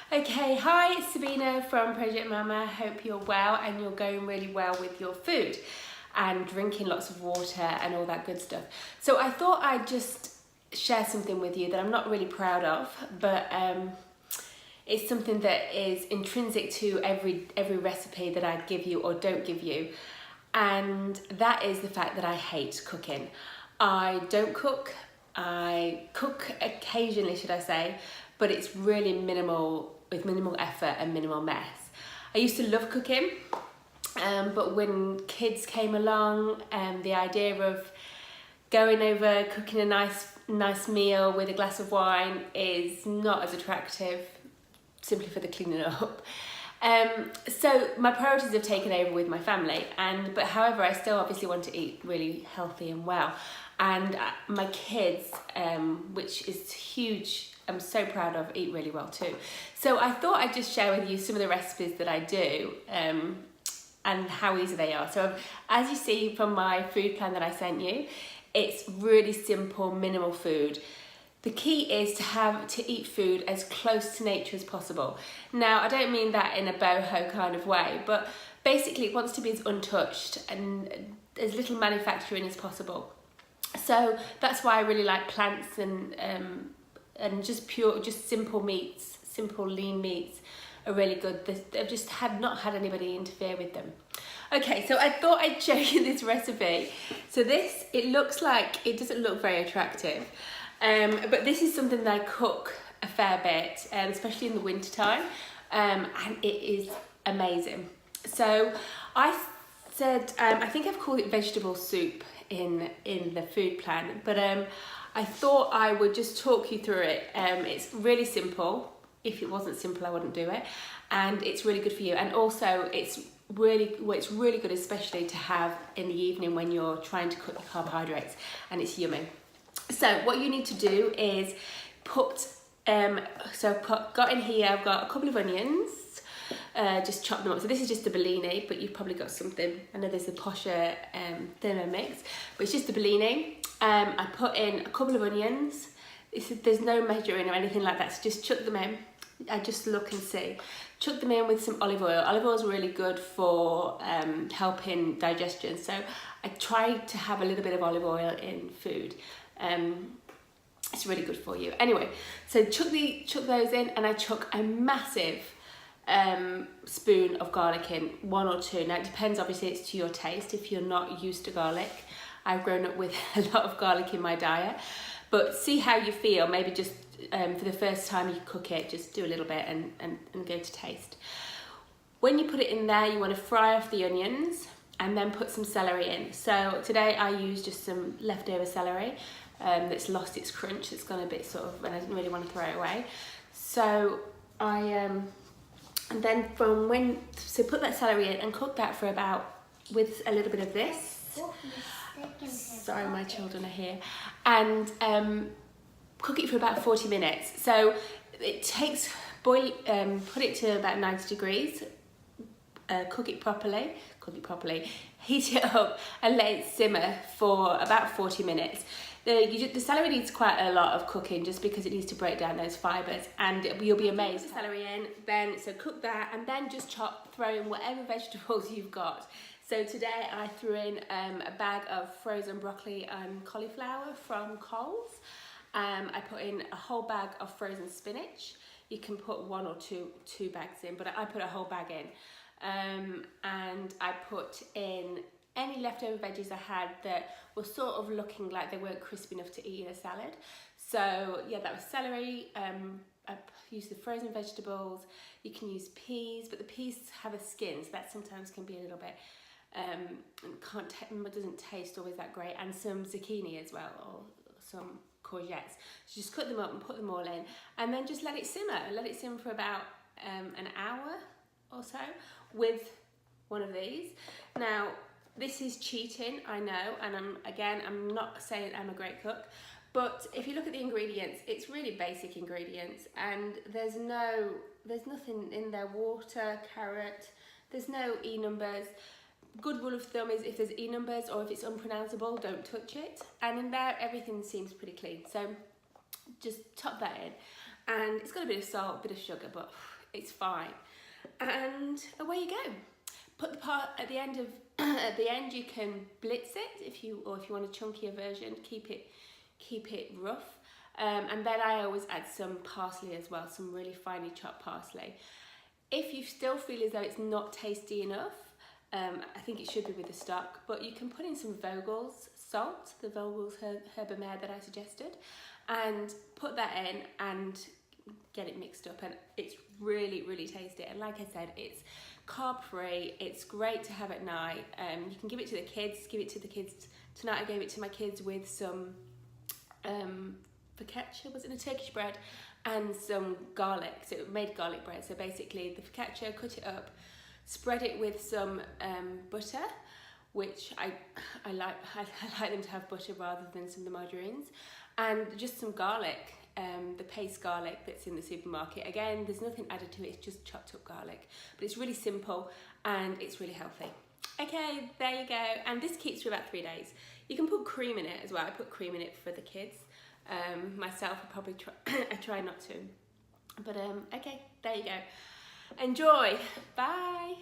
Okay, hi, it's Sabina from Project Mama. Hope you're well and you're going really well with your food and drinking lots of water and all that good stuff. So I thought I'd just share something with you that I'm not really proud of, but it's something that is intrinsic to every recipe that I give you or don't give you, and that is the fact that I hate cooking. I don't cook. I cook occasionally, should I say, but it's really minimal, with minimal effort and minimal mess. I used to love cooking, but when kids came along, the idea of going over, cooking a nice meal with a glass of wine is not as attractive, simply for the cleaning up. So my priorities have taken over with my family, but however, I still obviously want to eat really healthy and well. And my kids, which is huge, I'm so proud of, eat really well too. So I thought I'd just share with you some of the recipes that I do and how easy they are. So as you see from my food plan that I sent you, it's really simple, minimal food. The key is to eat food as close to nature as possible. Now, I don't mean that in a boho kind of way, but basically it wants to be as untouched and as little manufacturing as possible. So that's why I really like plants and just simple meats, simple lean meats are really good. They've just not had anybody interfere with them. Okay, so I thought I'd show you this recipe. So it doesn't look very attractive. But this is something that I cook a fair bit, especially in the winter time, and it is amazing. So I said, I think I've called it vegetable soup in the food plan, but I thought I would just talk you through it. It's really simple. If it wasn't simple, I wouldn't do it, and it's really good for you. And also, it's really good, especially to have in the evening when you're trying to cook the carbohydrates, and it's yummy. So what you need to do is got in here, I've got a couple of onions, just chop them up. So this is just the Bellini, but you've probably got something, I know there's a posher Thermomix, but it's just the Bellini. I put in a couple of onions. There's no measuring or anything like that, so just chuck them in. I just look and see. Chuck them in with some olive oil. Olive oil is really good for helping digestion, so I try to have a little bit of olive oil in food. It's really good for you. Anyway, so chuck those in, and I chuck a massive spoon of garlic in, 1 or 2. Now it depends, obviously it's to your taste if you're not used to garlic. I've grown up with a lot of garlic in my diet, but see how you feel. Maybe just for the first time you cook it, just do a little bit and go to taste. When you put it in there, you want to fry off the onions and then put some celery in. So today I used just some leftover celery that's lost its crunch. It's gone a bit and I didn't really want to throw it away. So and then put that celery in and cook that for with a little bit of this. Sorry, my children are here. And cook it for about 40 minutes. So it takes, put it to about 90 degrees, cook it properly, heat it up and let it simmer for about 40 minutes. The celery needs quite a lot of cooking just because it needs to break down those fibres, and you'll be amazed. Put the celery in, so cook that, and then just throw in whatever vegetables you've got. So today I threw in a bag of frozen broccoli and cauliflower from Coles. I put in a whole bag of frozen spinach. You can put 1 or 2 bags in, but I put a whole bag in. And I put in any leftover veggies I had that were sort of looking like they weren't crisp enough to eat in a salad. So yeah, that was celery. I used the frozen vegetables. You can use peas, but the peas have a skin, so that sometimes can be a little bit doesn't taste always that great. And some zucchini as well, or some courgettes. So just cut them up and put them all in, and then just let it simmer. Let it simmer for about an hour or so with one of these. Now, this is cheating, I know, and I'm not saying I'm a great cook, but if you look at the ingredients, it's really basic ingredients, and there's nothing in there. Water, carrot, there's no E numbers. Good rule of thumb is if there's E numbers or if it's unpronounceable, don't touch it. And in there, everything seems pretty clean. So just top that in. and it's got a bit of salt, a bit of sugar, but it's fine. And away you go. Put the part at the end of at the end. You can blitz it if you want a chunkier version. Keep it rough. And then I always add some parsley as well, some really finely chopped parsley. If you still feel as though it's not tasty enough, I think it should be with the stock, but you can put in some Vogel's salt, the Vogel's Herbe Mer that I suggested, and put that in and get it mixed up, and it's really, really tasty. And like I said, it's carb free, it's great to have at night. You can give it to the kids, tonight I gave it to my kids with some focaccia, was it a Turkish bread, and some garlic. So it made garlic bread. So basically the focaccia, cut it up, spread it with some butter, which I like them to have butter rather than some of the margarines, and just some garlic, the paste garlic that's in the supermarket. Again, there's nothing added to it, it's just chopped up garlic, but it's really simple and it's really healthy. Okay, there you go. And this keeps for about 3 days. You can put cream in it as well. I put cream in it for the kids. Myself, I probably I try not to. But okay, there you go. Enjoy. Bye.